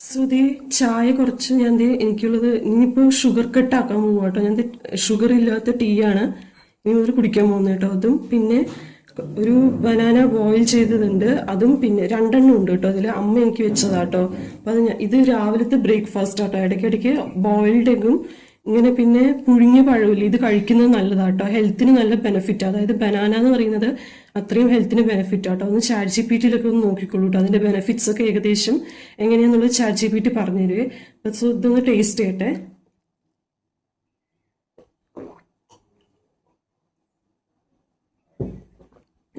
സുധി ചായ കുറച്ച് എനിക്കുള്ളത് ഇനിയിപ്പോൾ ഷുഗർ കട്ട് ആക്കാൻ പോകും കേട്ടോ. ഷുഗർ ഇല്ലാത്ത ടീ ആണ് ഇനി മുതൽ കുടിക്കാൻ പോകുന്നത് കേട്ടോ. അതും പിന്നെ ഒരു ബനാന ബോയിൽ ചെയ്തതുണ്ട്, അതും പിന്നെ രണ്ടെണ്ണം ഉണ്ട് കേട്ടോ. അതിൽ അമ്മ എനിക്ക് വെച്ചതാട്ടോ. അപ്പം ഇത് രാവിലത്തെ ബ്രേക്ക്ഫാസ്റ്റ് ആട്ടോ. ഇടയ്ക്കിടയ്ക്ക് ബോയിൽഡ് എഗും ഇങ്ങനെ പിന്നെ പുഴുങ്ങിയ പഴമില്ല, ഇത് കഴിക്കുന്നത് നല്ലതാട്ടോ. ഹെൽത്തിന് നല്ല ബെനിഫിറ്റ്. അതായത് ബനാന എന്ന് പറയുന്നത് അത്രയും ഹെൽത്തിന് ബെനിഫിറ്റ് ആട്ടോ. ഒന്ന് ചാറ്റ് ജി പി ടിയിലൊക്കെ ഒന്ന് നോക്കിക്കോളൂ കേട്ടോ. അതിന്റെ ബെനിഫിറ്റ്സ് ഒക്കെ ഏകദേശം എങ്ങനെയാന്നുള്ളത് ചാറ്റ് ജി പി ടി പറഞ്ഞു തരുവേ. സോ ഇതൊന്ന് ടേസ്റ്റ് ചെയ്യട്ടെ.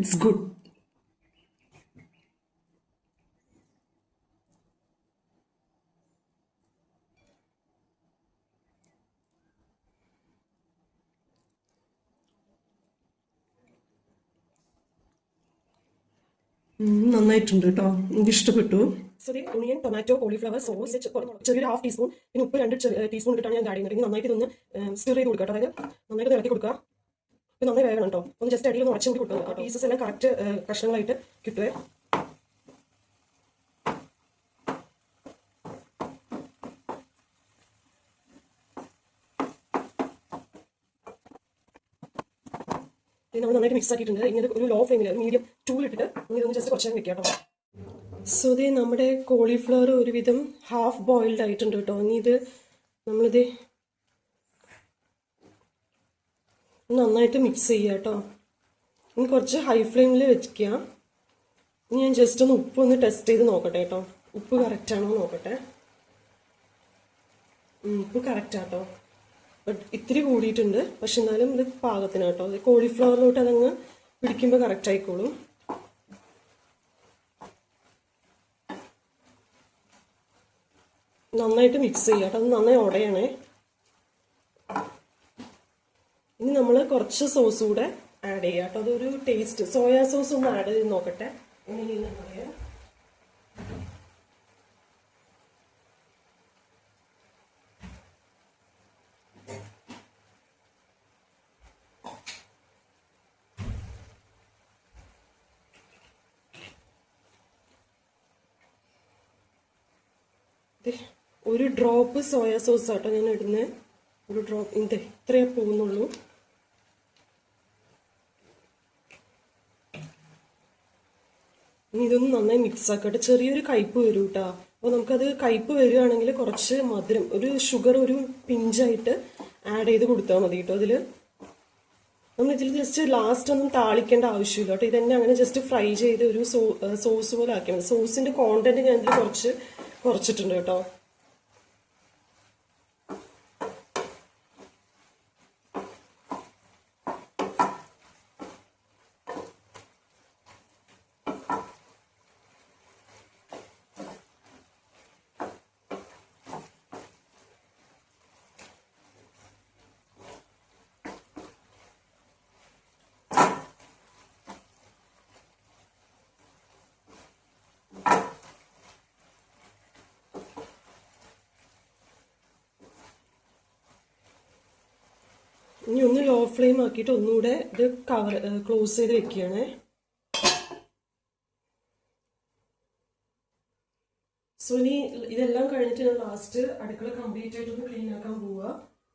It's good. നന്നായിട്ടുണ്ട് കേട്ടോ, എനിക്ക് ഇഷ്ടപ്പെട്ടു. Sorry, onion tomato cauliflower sauce ചെറിയൊരു ഹാഫ് ടീസ്പൂൺ, പിന്നെ ഉപ്പ് 2 ടീസ്പൂൺ ഇട്ടിട്ടാണ് ഞാൻ ആഡ് ചെയ്യുന്നത്. നന്നായിട്ട് ഇതൊന്ന് സ്റ്റിർ ചെയ്ത് കൊടുക്കുക. അതായത് നന്നായിട്ട് ഇളക്കി കൊടുക്കുക. ഇപ്പം നന്നായി വേണം കേട്ടോ. ഒന്ന് ജസ്റ്റ് അടിയിൽ ഒന്ന് ഉടച്ചു കൂടി കൊടുക്കുക. പീസസ് എല്ലാം കറക്റ്റ് കഷ്ണങ്ങളായിട്ട് കിട്ടുവേ. നമ്മൾ നന്നായിട്ട് മിക്സ് ആക്കിയിട്ടുണ്ട്. ഇങ്ങനെ ഒരു ലോ ഫ്ലെയിമിൽ മീഡിയം ടൂലിട്ടിട്ട് ഇതൊന്ന് ജസ്റ്റ് കുറച്ച് നേരം വെക്കാം കേട്ടോ. സോ ഇത് നമ്മുടെ കോളിഫ്ലവർ ഒരുവിധം ഹാഫ് ബോയിൽഡ് ആയിട്ടുണ്ട് കേട്ടോ. ഇനി ഇത് നമ്മളിത് നന്നായിട്ട് മിക്സ് ചെയ്യുക കേട്ടോ. ഇനി കുറച്ച് ഹൈ ഫ്ലെയിമിൽ വെക്കുക. ഇനി ഞാൻ ജസ്റ്റ് ഒന്ന് ഉപ്പ് ഒന്ന് ടെസ്റ്റ് ചെയ്ത് നോക്കട്ടെ കേട്ടോ. ഉപ്പ് കറക്റ്റാണോ നോക്കട്ടെ. ഉപ്പ് കറക്റ്റാട്ടോ. ബട്ട് ഇത്തിരി കൂടിയിട്ടുണ്ട്, പക്ഷെ എന്നാലും ഇത് പാകത്തിന് കേട്ടോ. അത് കോളിഫ്ലവറിലോട്ട് അതങ്ങ് പിടിക്കുമ്പോൾ കറക്റ്റ് ആയിക്കോളും. നന്നായിട്ട് മിക്സ് ചെയ്യുക കേട്ടോ. അത് നന്നായി ഉടയണേ. ഇനി നമ്മൾ കുറച്ച് സോസ് കൂടെ ആഡ് ചെയ്യുക കേട്ടോ. അതൊരു ടേസ്റ്റ് സോയാ സോസ് ഒന്ന് ആഡ് ചെയ്ത് നോക്കട്ടെ എങ്ങനെയാണെന്ന് പറയാം. ഒരു ഡ്രോപ്പ് സോയാ സോസ് ആട്ടോ ഞാൻ ഇടുന്നത്. ഒരു ഡ്രോപ്പ് ഇത്രയേ പോകുന്നുള്ളൂ. ഇനി ഇതൊന്ന് നന്നായി മിക്സ് ആക്കട്ടെ. ചെറിയൊരു കയ്പ്പ് വരും കേട്ടോ. അപ്പോൾ നമുക്കത് കയ്പ്പ് വരികയാണെങ്കിൽ കുറച്ച് മധുരം, ഒരു ഷുഗർ ഒരു പിഞ്ചായിട്ട് ആഡ് ചെയ്ത് കൊടുത്താൽ മതി കേട്ടോ. നമ്മൾ ഇതിൽ ജസ്റ്റ് ലാസ്റ്റ് ഒന്നും താളിക്കേണ്ട ആവശ്യമില്ല കേട്ടോ. ഇതന്നെ അങ്ങനെ ജസ്റ്റ് ഫ്രൈ ചെയ്ത് ഒരു സോസ് പോലെ ആക്കിയാൽ മതി. സോസിന്റെ കോണ്ടന്റ് ഞാൻ ഇതിൽ കുറച്ചിട്ടുണ്ട് കേട്ടോ. ഇനി ഒന്ന് ലോ ഫ്ലെയിം ആക്കിയിട്ട് ഒന്നുകൂടെ ഇത് ക്ലോസ് ചെയ്ത് വെക്കുകയാണേ. സോ ഇനി ഇതെല്ലാം കഴിഞ്ഞിട്ട് ഞാൻ ലാസ്റ്റ് അടുക്കള കംപ്ലീറ്റ് ആയിട്ടൊന്ന് ക്ലീൻ ആക്കാൻ പോവുക.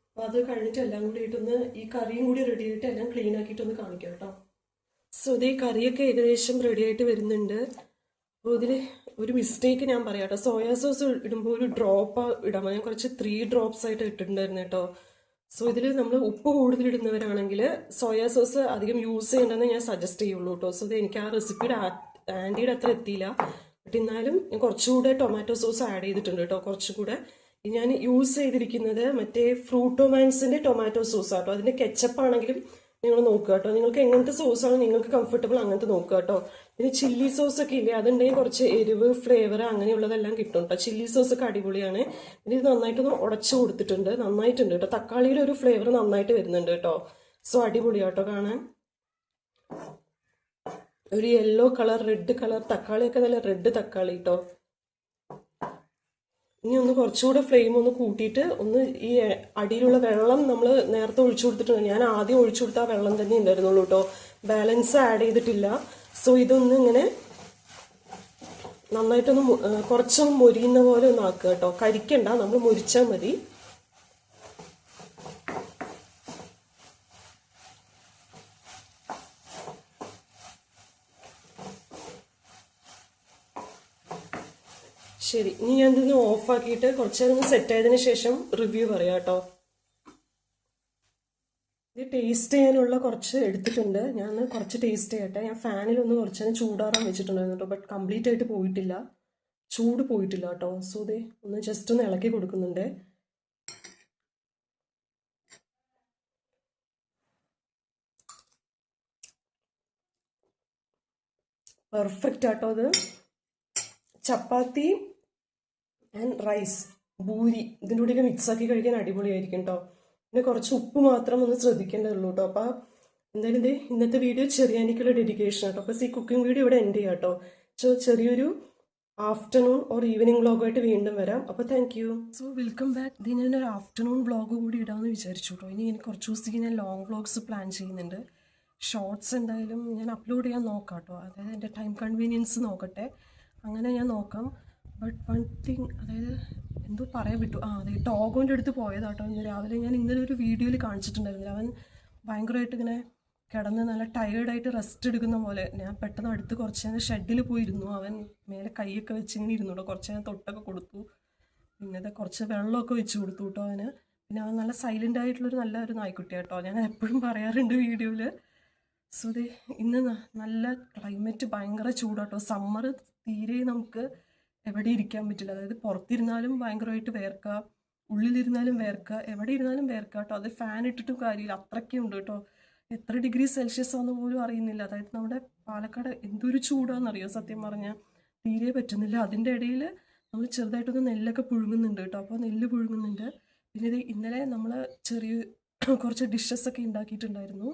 അപ്പോൾ അത് കഴിഞ്ഞിട്ട് എല്ലാം കൂടി ആയിട്ടൊന്ന് ഈ കറിയും കൂടി റെഡി ആയിട്ട് എല്ലാം ക്ലീൻ ആക്കിയിട്ടൊന്ന് കാണിക്കാം കേട്ടോ. സോ ഇത് ഈ കറിയൊക്കെ ഏകദേശം റെഡി ആയിട്ട് വരുന്നുണ്ട്. അപ്പോൾ ഇതിൽ ഒരു മിസ്റ്റേക്ക് ഞാൻ പറയാം കേട്ടോ. സോയാ സോസ് ഇടുമ്പോൾ ഒരു ഡ്രോപ്പ് ഇടാം. ഞാൻ കുറച്ച് 3 ഡ്രോപ്സ് ആയിട്ട് ഇട്ടിട്ടുണ്ടായിരുന്നു കേട്ടോ. സോ ഇതിൽ നമ്മൾ ഉപ്പ് കൂടുതലിടുന്നവരാണെങ്കിൽ സോയാ സോസ് അധികം യൂസ് ചെയ്യണമെന്ന് ഞാൻ സജസ്റ്റ് ചെയ്യുള്ളൂ കേട്ടോ. സോ ഇത് എനിക്ക് ആ റെസിപ്പിയുടെ ആൻറ്റിയുടെ അത്ര എത്തിയില്ല. ബട്ട് എന്നാലും ഞാൻ കുറച്ചുകൂടെ ടൊമാറ്റോ സോസ് ആഡ് ചെയ്തിട്ടുണ്ട് കേട്ടോ. കുറച്ചുകൂടെ ഞാൻ യൂസ് ചെയ്തിരിക്കുന്നത് മറ്റേ ഫ്രൂട്ടോമാൻസിന്റെ ടൊമാറ്റോ സോസ് ആട്ടോ. അതിന്റെ കെച്ചപ്പ് ആണെങ്കിലും നിങ്ങൾ നോക്കുക കേട്ടോ. നിങ്ങൾക്ക് എങ്ങനത്തെ സോസാണ് നിങ്ങൾക്ക് കംഫർട്ടബിൾ അങ്ങനത്തെ നോക്കുക കേട്ടോ. പിന്നെ ചില്ലി സോസ് ഒക്കെ ഇല്ലേ, അതുണ്ടെങ്കിൽ കുറച്ച് എരിവ് ഫ്ലേവർ അങ്ങനെയുള്ളതെല്ലാം കിട്ടും കേട്ടോ. ചില്ലി സോസ് ഒക്കെ അടിപൊളിയാണ്. പിന്നെ ഇത് നന്നായിട്ടൊന്ന് ഉടച്ചു കൊടുത്തിട്ടുണ്ട്, നന്നായിട്ടുണ്ട് കേട്ടോ. തക്കാളിയുടെ ഒരു ഫ്ലേവർ നന്നായിട്ട് വരുന്നുണ്ട് കേട്ടോ. സോ അടിപൊളിയാട്ടോ കാണാൻ. ഒരു യെല്ലോ കളർ റെഡ് കളർ തക്കാളിയൊക്കെ നല്ല റെഡ് തക്കാളി കേട്ടോ. ഇനി ഒന്ന് കുറച്ചുകൂടെ ഫ്ലെയിം ഒന്ന് കൂട്ടിയിട്ട് ഒന്ന് ഈ അടിയിലുള്ള വെള്ളം നമ്മൾ നേരത്തെ ഒഴിച്ചു കൊടുത്തിട്ടുണ്ട്. ഞാൻ ആദ്യം ഒഴിച്ചു കൊടുത്ത ആ വെള്ളം തന്നെ ഉണ്ടായിരുന്നുള്ളൂ കേട്ടോ. ബാലൻസ് ആഡ് ചെയ്തിട്ടില്ല. സോ ഇതൊന്ന് ഇങ്ങനെ നന്നായിട്ടൊന്ന് കുറച്ചൊന്ന് മൊരിയുന്ന പോലെ ഒന്ന് ആക്കുക കേട്ടോ. കരിക്കണ്ട, നമ്മൾ മൊരിച്ചാൽ മതി. ശരി, ഇനി ഞാൻ ഇതൊന്ന് ഓഫാക്കിയിട്ട് കുറച്ച് നേരം സെറ്റ് ആയതിനു ശേഷം റിവ്യൂ പറയാം കേട്ടോ. ഇത് ടേസ്റ്റ് ചെയ്യാനുള്ള കുറച്ച് എടുത്തിട്ടുണ്ട്. ഞാൻ കുറച്ച് ടേസ്റ്റ് ചെയ്യട്ടെ. ഞാൻ ഫാനിലൊന്ന് കുറച്ച് നേരം ചൂടാറാൻ വെച്ചിട്ടുണ്ടായിരുന്നു കേട്ടോ. ബട്ട് കംപ്ലീറ്റ് ആയിട്ട് പോയിട്ടില്ല, ചൂട് പോയിട്ടില്ല കേട്ടോ. സോ ദേ ഒന്ന് ജസ്റ്റ് ഒന്ന് ഇളക്കി കൊടുക്കുന്നുണ്ട്. പെർഫെക്റ്റ് ആട്ടോ അത്. ചപ്പാത്തി ആൻഡ് റൈസ്, പൂരി ഇതിൻ്റെ കൂടെയൊക്കെ മിക്സാക്കി കഴിക്കാൻ അടിപൊളിയായിരിക്കും കേട്ടോ. പിന്നെ കുറച്ച് ഉപ്പ് മാത്രം ഒന്ന് ശ്രദ്ധിക്കേണ്ടതുള്ളൂ കേട്ടോ. അപ്പോൾ എന്തായാലും ഇത് ഇന്നത്തെ വീഡിയോ ചെറിയാനിക്കുള്ള ഡെഡിക്കേഷൻ കേട്ടോ. അപ്പോൾ ഈ കുക്കിംഗ് വീഡിയോ ഇവിടെ എൻഡ് ചെയ്യാം കേട്ടോ. ചെറിയൊരു ആഫ്റ്റർനൂൺ ഓർ ഈവനിങ് വ്ളോഗായിട്ട് വീണ്ടും വരാം. അപ്പോൾ thank you. So welcome back. ഇത് ഞാനൊരു ആഫ്റ്റർനൂൺ വ്ളോഗ് കൂടി ഇടാമെന്ന് വിചാരിച്ചു കേട്ടോ. ഇനി എനിക്ക് കുറച്ച് ദിവസത്തേക്ക് ഞാൻ ലോങ് വ്ളോഗ്സ് പ്ലാൻ ചെയ്യുന്നുണ്ട്. ഷോർട്സ് എന്തായാലും ഞാൻ അപ്ലോഡ് ചെയ്യാൻ നോക്കാം കേട്ടോ. അതായത് എൻ്റെ ടൈം കൺവീനിയൻസ് നോക്കട്ടെ, അങ്ങനെ ഞാൻ നോക്കാം. ബട്ട് വൺ തിങ്, അതായത് എന്തോ പറയാൻ വിട്ടു. അതെ, ടോഗോൻ്റെ അടുത്ത് പോയതാട്ടോ ഇന്ന് രാവിലെ. ഞാൻ ഇന്നലെ ഒരു വീഡിയോയിൽ കാണിച്ചിട്ടുണ്ടായിരുന്നില്ല. അവൻ ഭയങ്കരമായിട്ട് ഇങ്ങനെ കിടന്ന് നല്ല ടയേർഡായിട്ട് റെസ്റ്റ് എടുക്കുന്ന പോലെ. ഞാൻ പെട്ടെന്ന് അടുത്ത് കുറച്ച് നേരം ഷെഡിൽ പോയിരുന്നു. അവൻ മേലെ കൈയൊക്കെ വെച്ച് ഇങ്ങനെ ഇരുന്നു. കുറച്ച് നേരം തൊട്ടൊക്കെ കൊടുത്തു. പിന്നെ കുറച്ച് വെള്ളമൊക്കെ വെച്ച് കൊടുത്തു കേട്ടോ അവന്. പിന്നെ അവൻ നല്ല സൈലൻ്റ് ആയിട്ടുള്ളൊരു നല്ലൊരു നായ്ക്കുട്ടി കേട്ടോ. ഞാൻ എപ്പോഴും പറയാറുണ്ട് വീഡിയോയിൽ. സോ ദേ ഇന്ന് നല്ല ക്ലൈമറ്റ്, ഭയങ്കര ചൂടാട്ടോ. സമ്മർ തീരെ നമുക്ക് എവിടെ ഇരിക്കാൻ പറ്റില്ല. അതായത് പുറത്തിരുന്നാലും ഭയങ്കരമായിട്ട് വേർക്കുക, ഉള്ളിലിരുന്നാലും വേർക്കുക, എവിടെ ഇരുന്നാലും വേർക്കുക കേട്ടോ. അത് ഫാൻ ഇട്ടിട്ടും കാര്യമില്ല, അത്രയ്ക്കും ഉണ്ട് കേട്ടോ. എത്ര ഡിഗ്രി സെൽഷ്യസ് ആണെന്ന് പോലും അറിയുന്നില്ല. അതായത് നമ്മുടെ പാലക്കാട് എന്തൊരു ചൂടാണെന്നറിയോ, സത്യം പറഞ്ഞാൽ തീരെ പറ്റുന്നില്ല. അതിൻ്റെ ഇടയിൽ നമ്മൾ ചെറുതായിട്ടൊന്ന് നെല്ലൊക്കെ പുഴുങ്ങുന്നുണ്ട് കേട്ടോ. അപ്പോൾ നെല്ല് പുഴുങ്ങുന്നുണ്ട്. പിന്നെ ഇത് ഇന്നലെ നമ്മൾ ചെറിയ കുറച്ച് ഡിഷസൊക്കെ ഉണ്ടാക്കിയിട്ടുണ്ടായിരുന്നു.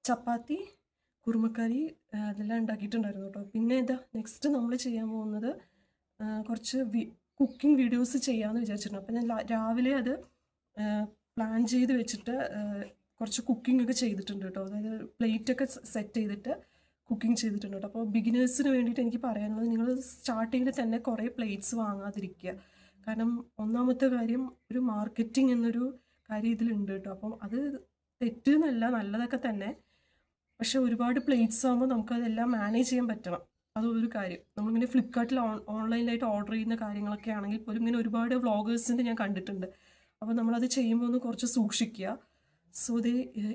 ചപ്പാത്തി, കുറുമക്കറി, അതെല്ലാം ഉണ്ടാക്കിയിട്ടുണ്ടായിരുന്നു കേട്ടോ. പിന്നെ ഇതാ നെക്സ്റ്റ് നമ്മൾ ചെയ്യാൻ പോകുന്നത് കുറച്ച് കുക്കിംഗ് വീഡിയോസ് ചെയ്യാമെന്ന് വിചാരിച്ചിട്ടുണ്ട്. അപ്പോൾ ഞാൻ രാവിലെ അത് പ്ലാൻ ചെയ്ത് വെച്ചിട്ട് കുറച്ച് കുക്കിംഗ് ഒക്കെ ചെയ്തിട്ടുണ്ട് കേട്ടോ. അതായത് പ്ലേറ്റൊക്കെ സെറ്റ് ചെയ്തിട്ട് കുക്കിംഗ് ചെയ്തിട്ടുണ്ട് കേട്ടോ. അപ്പോൾ ബിഗിനേഴ്സിന് വേണ്ടിയിട്ട് എനിക്ക് പറയാനുള്ളത്, നിങ്ങൾ സ്റ്റാർട്ടിങ്ങിൽ തന്നെ കുറേ പ്ലേറ്റ്സ് വാങ്ങാതിരിക്കുക. കാരണം ഒന്നാമത്തെ കാര്യം, ഒരു മാർക്കറ്റിംഗ് എന്നൊരു കാര്യം ഇതിലുണ്ട് കേട്ടോ. അപ്പം അത് തെറ്റെന്നല്ല, നല്ലതൊക്കെ തന്നെ. പക്ഷെ ഒരുപാട് പ്ലേറ്റ്സ് ആകുമ്പോൾ നമുക്കതെല്ലാം മാനേജ് ചെയ്യാൻ പറ്റണം. അതൊരു കാര്യം. നമ്മളിങ്ങനെ ഫ്ലിപ്കാർട്ടിൽ ഓൺലൈനായിട്ട് ഓർഡർ ചെയ്യുന്ന കാര്യങ്ങളൊക്കെ ആണെങ്കിൽ പോലും ഇങ്ങനെ ഒരുപാട് വ്ളോഗേഴ്സിൻ്റെ ഞാൻ കണ്ടിട്ടുണ്ട്. അപ്പോൾ നമ്മളത് ചെയ്യുമ്പോൾ ഒന്ന് കുറച്ച് സൂക്ഷിക്കുക. സോ ഇത്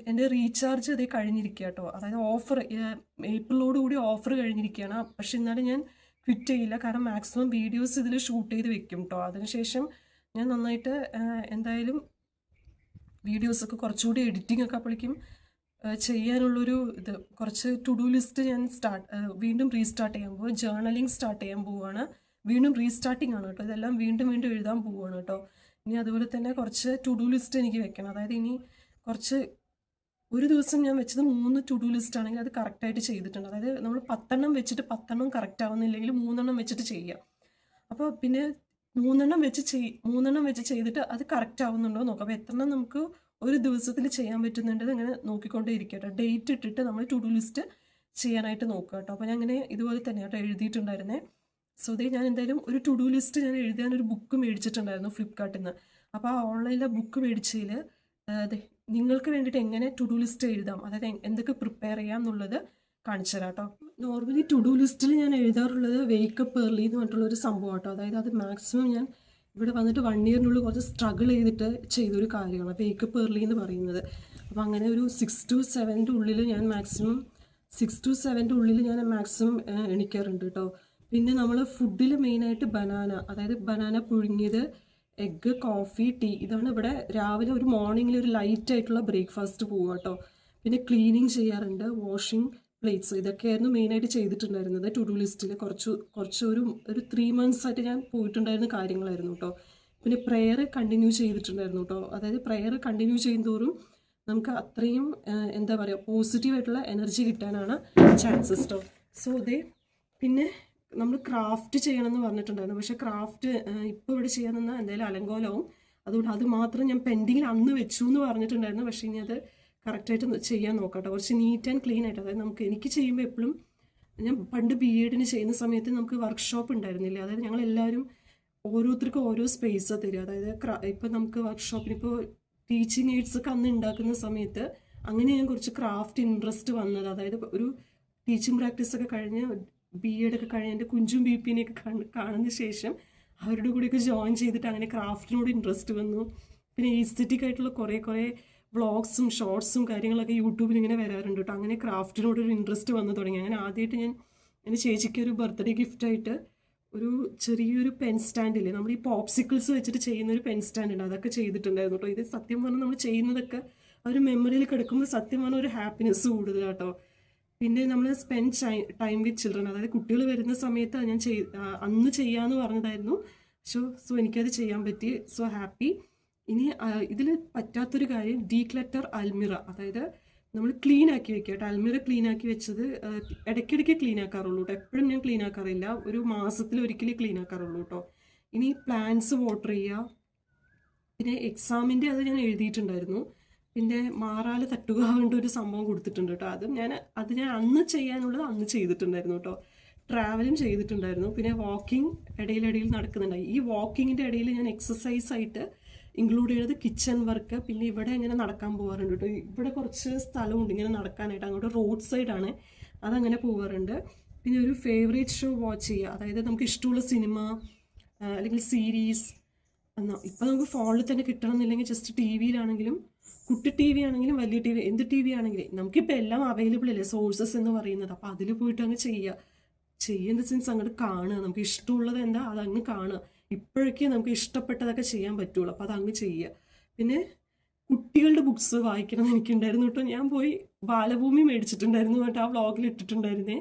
എൻ്റെ റീചാർജ് അതേ കഴിഞ്ഞിരിക്കുക കേട്ടോ. അതായത് ഓഫർ ഏപ്രിലോടുകൂടി ഓഫർ കഴിഞ്ഞിരിക്കുകയാണ്. പക്ഷെ എന്നാലും ഞാൻ ക്വിറ്റ് ചെയ്യില്ല. കാരണം മാക്സിമം വീഡിയോസ് ഇതിൽ ഷൂട്ട് ചെയ്ത് വെക്കും കേട്ടോ. അതിനുശേഷം ഞാൻ നന്നായിട്ട് എന്തായാലും വീഡിയോസൊക്കെ കുറച്ചുകൂടി എഡിറ്റിംഗ് ഒക്കെ അപ്പോഴേക്കും ചെയ്യാനുള്ളൊരു ഇത്, കുറച്ച് ടു ഡു ലിസ്റ്റ് ഞാൻ വീണ്ടും റീസ്റ്റാർട്ട് ചെയ്യാൻ പോവുക. ജേർണലിങ് സ്റ്റാർട്ട് ചെയ്യാൻ പോവുകയാണ്. വീണ്ടും റീസ്റ്റാർട്ടിങ് ആണ് കേട്ടോ. ഇതെല്ലാം വീണ്ടും വീണ്ടും എഴുതാൻ പോവുകയാണ് കേട്ടോ. ഇനി അതുപോലെ തന്നെ കുറച്ച് ടു ഡു ലിസ്റ്റ് എനിക്ക് വെക്കണം. അതായത് ഇനി കുറച്ച്, ഒരു ദിവസം ഞാൻ വെച്ചത് 3 ടു ഡു ലിസ്റ്റ് ആണെങ്കിൽ അത് കറക്റ്റായിട്ട് ചെയ്തിട്ടുണ്ട്. അതായത് നമ്മൾ 10 വെച്ചിട്ട് 10 കറക്റ്റ് ആവുന്നില്ലെങ്കിൽ 3 വെച്ചിട്ട് ചെയ്യാം. അപ്പോൾ പിന്നെ 3 വെച്ച് ചെയ്തിട്ട് അത് കറക്റ്റ് ആവുന്നുണ്ടോ നോക്കാം. അപ്പോൾ എത്ര നമുക്ക് ഒരു ദിവസത്തിൽ ചെയ്യാൻ പറ്റുന്നുണ്ട് ഇങ്ങനെ നോക്കിക്കൊണ്ടേ ഇരിക്കുക കേട്ടോ. ഡേറ്റ് ഇട്ടിട്ട് നമ്മൾ ടു ഡു ലിസ്റ്റ് ചെയ്യാനായിട്ട് നോക്കുക കേട്ടോ. അപ്പോൾ ഞാൻ അങ്ങനെ ഇതുപോലെ തന്നെ കേട്ടോ എഴുതിയിട്ടുണ്ടായിരുന്നേ. സോ ദേ ഞാൻ എന്തായാലും ഒരു ടു ഡു ലിസ്റ്റ് ഞാൻ എഴുതാനൊരു ബുക്ക് മേടിച്ചിട്ടുണ്ടായിരുന്നു ഫ്ലിപ്കാർട്ടിൽ നിന്ന്. അപ്പോൾ ആ ഓൺലൈനിലെ ബുക്ക് മേടിച്ചതിൽ നിങ്ങൾക്ക് വേണ്ടിയിട്ട് എങ്ങനെ ടു ഡു ലിസ്റ്റ് എഴുതാം, അതായത് എന്തൊക്കെ പ്രിപ്പയർ ചെയ്യാം എന്നുള്ളത് കാണിച്ചു തരാം കേട്ടോ. നോർമലി ടു ഡു ലിസ്റ്റിൽ ഞാൻ എഴുതാറുള്ളത് വേക്കപ്പ് ഏർലി എന്ന് പറഞ്ഞിട്ടുള്ളൊരു സംഭവം കേട്ടോ. അതായത് അത് മാക്സിമം ഞാൻ ഇവിടെ വന്നിട്ട് 1 ഇയറിനുള്ളിൽ കുറച്ച് സ്ട്രഗിൾ ചെയ്തിട്ട് ചെയ്തൊരു കാര്യമാണ് വേക്കപ്പ് ഏർലി എന്ന് പറയുന്നത്. അപ്പോൾ അങ്ങനെ ഒരു 6 to 7 ഉള്ളിൽ ഞാൻ മാക്സിമം എണിക്കാറുണ്ട് കേട്ടോ. പിന്നെ നമ്മൾ ഫുഡിൽ മെയിനായിട്ട് അതായത് ബനാന പുഴുങ്ങിയത്, എഗ്ഗ്, കോഫി, ടീ, ഇതാണ് ഇവിടെ രാവിലെ ഒരു മോർണിംഗിൽ ഒരു ലൈറ്റ് ആയിട്ടുള്ള ബ്രേക്ക്ഫാസ്റ്റ് പോവുക കേട്ടോ. പിന്നെ ക്ലീനിങ് ചെയ്യാറുണ്ട്, വാഷിംഗ് പ്ലേറ്റ്സ്, ഇതൊക്കെയായിരുന്നു മെയിനായിട്ട് ചെയ്തിട്ടുണ്ടായിരുന്നത് ടു ഡു ലിസ്റ്റിൽ. ഒരു 3 months ആയിട്ട് ഞാൻ പോയിട്ടുണ്ടായിരുന്ന കാര്യങ്ങളായിരുന്നു കേട്ടോ. പിന്നെ പ്രെയർ കണ്ടിന്യൂ ചെയ്തിട്ടുണ്ടായിരുന്നു കേട്ടോ. അതായത് പ്രെയർ കണ്ടിന്യൂ ചെയ്യുന്തോറും നമുക്ക് അത്രയും എന്താ പറയുക, പോസിറ്റീവായിട്ടുള്ള എനർജി കിട്ടാനാണ് ചാൻസസ് കേട്ടോ. സോ പിന്നെ നമ്മൾ ക്രാഫ്റ്റ് ചെയ്യണമെന്ന് പറഞ്ഞിട്ടുണ്ടായിരുന്നു. പക്ഷേ ക്രാഫ്റ്റ് ഇപ്പോൾ ഇവിടെ ചെയ്യാൻ നിന്നാൽ എന്തായാലും അലങ്കോലവും. അതുകൊണ്ട് അത് മാത്രം ഞാൻ പെൻഡിങ്ങിൽ അന്ന് വെച്ചു എന്ന് പറഞ്ഞിട്ടുണ്ടായിരുന്നു. പക്ഷേ ഇനി അത് കറക്റ്റായിട്ട് ചെയ്യാൻ നോക്കാം കേട്ടോ. കുറച്ച് നീറ്റ് ആൻഡ് ക്ലീൻ ആയിട്ട്, അതായത് എനിക്ക് ചെയ്യുമ്പോൾ എപ്പോഴും ഞാൻ പണ്ട് BEdന് ചെയ്യുന്ന സമയത്ത് നമുക്ക് വർക്ക്ഷോപ്പ് ഉണ്ടായിരുന്നില്ല. അതായത് ഞങ്ങളെല്ലാവരും ഓരോരുത്തർക്കും ഓരോ സ്പേസാണ് തരിക. അതായത് ഇപ്പം നമുക്ക് വർക്ക്ഷോപ്പിന് ഇപ്പോൾ ടീച്ചിങ് എയ്ഡ്സ് ഒക്കെ അന്ന് ഉണ്ടാക്കുന്ന സമയത്ത് അങ്ങനെ ഞാൻ കുറച്ച് ക്രാഫ്റ്റ് ഇൻട്രസ്റ്റ് വന്നത്. അതായത് ഒരു ടീച്ചിങ് പ്രാക്ടീസ് ഒക്കെ കഴിഞ്ഞ് BEd ഒക്കെ കഴിഞ്ഞ് എൻ്റെ കുഞ്ചും BPനെയൊക്കെ കാണുന്ന ശേഷം അവരുടെ കൂടെയൊക്കെ ജോയിൻ ചെയ്തിട്ട് അങ്ങനെ ക്രാഫ്റ്റിനോട് ഇൻട്രസ്റ്റ് വന്നു. പിന്നെ ഈസ്തറ്റിക് ആയിട്ടുള്ള കുറേ വ്ളോഗ്സും ഷോർട്സും കാര്യങ്ങളൊക്കെ യൂട്യൂബിൽ ഇങ്ങനെ വരാറുണ്ട് കേട്ടോ. അങ്ങനെ ക്രാഫ്റ്റിനോടൊരു ഇൻട്രസ്റ്റ് വന്നു തുടങ്ങി. അങ്ങനെ ആദ്യമായിട്ട് ഞാൻ എൻ്റെ ചേച്ചിക്ക് ഒരു ബർത്ത്ഡേ ഗിഫ്റ്റായിട്ട് ഒരു ചെറിയൊരു പെൻ സ്റ്റാൻഡില്ലേ, നമ്മൾ ഈ പോപ്സിക്കിൾസ് വെച്ചിട്ട് ചെയ്യുന്ന ഒരു പെൻ സ്റ്റാൻഡ് ഉണ്ട്, അതൊക്കെ ചെയ്തിട്ടുണ്ടായിരുന്നു കേട്ടോ. ഇത് സത്യം പറഞ്ഞാൽ നമ്മൾ ചെയ്യുന്നതൊക്കെ ആ ഒരു മെമ്മറിയിൽ കിടക്കുമ്പോൾ സത്യം പറഞ്ഞാൽ ഒരു ഹാപ്പിനെസ് കൂടുതൽ കേട്ടോ. പിന്നെ നമ്മൾ സ്പെൻഡ് ടൈം വിത്ത് ചിൽഡ്രൻ, അതായത് കുട്ടികൾ വരുന്ന സമയത്ത് ഞാൻ അന്ന് ചെയ്യാമെന്ന് പറഞ്ഞതായിരുന്നു. സോ എനിക്കത് ചെയ്യാൻ പറ്റി. So happy. ഇനി ഇതിൽ പറ്റാത്തൊരു കാര്യം ഡീക്ലറ്റർ അൽമിറ, അതായത് നമ്മൾ ക്ലീൻ ആക്കി വെക്കുക കേട്ടോ. അൽമിറ ക്ലീൻ ആക്കി വെച്ചത് ഇടയ്ക്കിടയ്ക്ക് ക്ലീൻ ആക്കാറുള്ളൂ കേട്ടോ. എപ്പോഴും ഞാൻ ക്ലീൻ ആക്കാറില്ല, ഒരു മാസത്തിൽ ഒരിക്കലേ ക്ലീൻ ആക്കാറുള്ളൂ കേട്ടോ. ഇനി പ്ലാന്റ്സ് വാട്ടർ ചെയ്യുക. പിന്നെ എക്സാമിൻ്റെ അത് ഞാൻ എഴുതിയിട്ടുണ്ടായിരുന്നു. പിന്നെ മാറാല തട്ടുക കൊണ്ട് ഒരു സംഭവം കൊടുത്തിട്ടുണ്ട് കേട്ടോ. അത് ഞാൻ അന്ന് ചെയ്യാനുള്ളത് അന്ന് ചെയ്തിട്ടുണ്ടായിരുന്നു കേട്ടോ. ട്രാവലും ചെയ്തിട്ടുണ്ടായിരുന്നു. പിന്നെ വാക്കിംഗ് ഇടയിലിടയിൽ നടക്കുന്നുണ്ടായി. ഈ വാക്കിങ്ങിൻ്റെ ഇടയിൽ ഞാൻ എക്സസൈസ് ആയിട്ട് ഇൻക്ലൂഡ് ചെയ്യുന്നത് കിച്ചൺ വർക്ക്. പിന്നെ ഇവിടെ ഇങ്ങനെ നടക്കാൻ പോകാറുണ്ട് കേട്ടോ. ഇവിടെ കുറച്ച് സ്ഥലമുണ്ട് ഇങ്ങനെ നടക്കാനായിട്ട്, അങ്ങോട്ട് റോഡ് സൈഡാണ്, അതങ്ങനെ പോകാറുണ്ട്. പിന്നെ ഒരു ഫേവറേറ്റ് ഷോ വാച്ച് ചെയ്യുക, അതായത് നമുക്ക് ഇഷ്ടമുള്ള സിനിമ അല്ലെങ്കിൽ സീരീസ്. ഇപ്പം നമുക്ക് ഫോണിൽ തന്നെ കിട്ടണമെന്നില്ലെങ്കിൽ ജസ്റ്റ് TV-യിലാണെങ്കിലും, കുട്ടി TV ആണെങ്കിലും വലിയ TV, എന്ത് TV ആണെങ്കിലും നമുക്കിപ്പോൾ എല്ലാം അവൈലബിൾ അല്ലേ സോഴ്സസ് എന്ന് പറയുന്നത്. അപ്പോൾ അതിൽ പോയിട്ട് അങ്ങ് ചെയ്യുന്ന സെൻസ് അങ്ങോട്ട് കാണുക, നമുക്ക് ഇഷ്ടമുള്ളത് എന്താ അതങ്ങ് കാണുക. ഇപ്പോഴൊക്കെ നമുക്ക് ഇഷ്ടപ്പെട്ടതൊക്കെ ചെയ്യാൻ പറ്റുള്ളൂ, അപ്പോൾ അതങ്ങ് ചെയ്യുക. പിന്നെ കുട്ടികളുടെ ബുക്സ് വായിക്കണം എന്ന് എനിക്കുണ്ടായിരുന്നു കേട്ടോ. ഞാൻ പോയി ബാലഭൂമി മേടിച്ചിട്ടുണ്ടായിരുന്നു കേട്ടോ, ആ വ്ളോഗിൽ ഇട്ടിട്ടുണ്ടായിരുന്നേ.